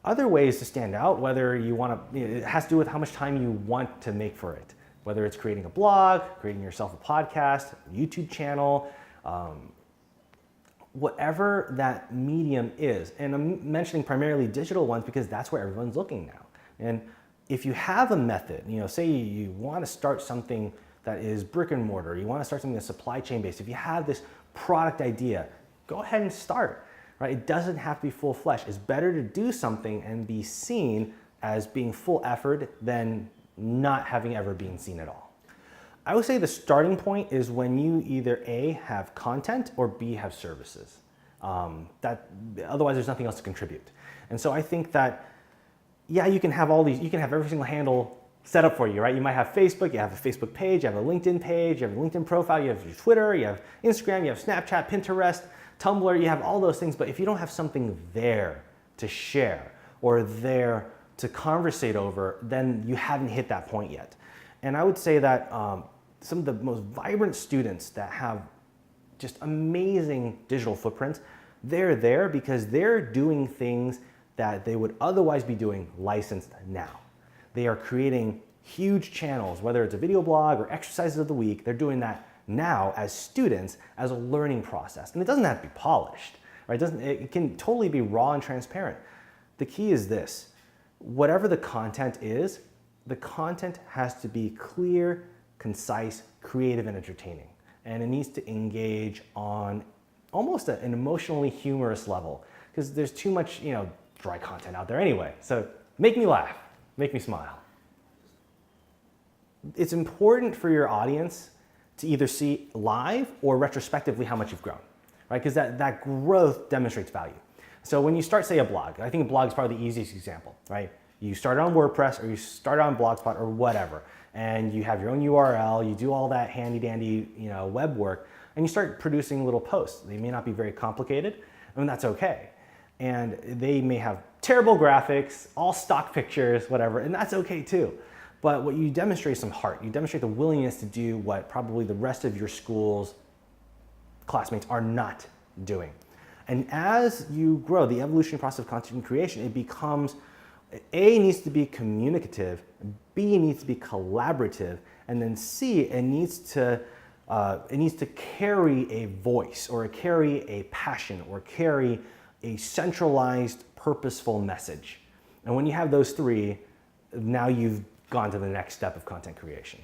other ways to stand out, whether you want to, it has to do with how much time you want to make for it. Whether it's creating a blog, creating yourself a podcast, a YouTube channel, whatever that medium is. And I'm mentioning primarily digital ones because that's where everyone's looking now. And if you have a method, say you want to start something that is brick and mortar, you want to start something that's supply chain based, if you have this product idea, go ahead and start, right? It doesn't have to be full fledged. It's better to do something and be seen as being full effort than not having ever been seen at all. I would say the starting point is when you either A, have content, or B, have services. Otherwise there's nothing else to contribute. And so I think that, yeah, you can have all these, you can have every single handle set up for you, right? You might have Facebook, you have a Facebook page, you have a LinkedIn page, you have a LinkedIn profile, you have your Twitter, you have Instagram, you have Snapchat, Pinterest, Tumblr, you have all those things, but if you don't have something there to share or there to conversate over, then you haven't hit that point yet. And I would say that some of the most vibrant students that have just amazing digital footprints, they're there because they're doing things that they would otherwise be doing licensed now. They are creating huge channels, whether it's a video blog or exercises of the week, they're doing that now as students as a learning process. And it doesn't have to be polished, right? It can totally be raw and transparent. The key is this, whatever the content is, the content has to be clear, concise, creative, and entertaining. And it needs to engage on almost an emotionally humorous level because there's too much, dry content out there anyway. So make me laugh, make me smile. It's important for your audience to either see live or retrospectively how much you've grown, right? Because that growth demonstrates value. So when you start, say, a blog, I think a blog is probably the easiest example, right? You started on WordPress or you started on Blogspot or whatever, and you have your own URL, you do all that handy dandy, web work, and you start producing little posts. They may not be very complicated, and that's okay. And they may have terrible graphics, all stock pictures, whatever, and that's okay too. But what you demonstrate is some heart. You demonstrate the willingness to do what probably the rest of your school's classmates are not doing. And as you grow, the evolutionary process of content creation, it becomes, A, needs to be communicative, B, needs to be collaborative, and then C, it needs to carry a voice or carry a passion or carry a centralized, purposeful message. And when you have those three, now you've gone to the next step of content creation.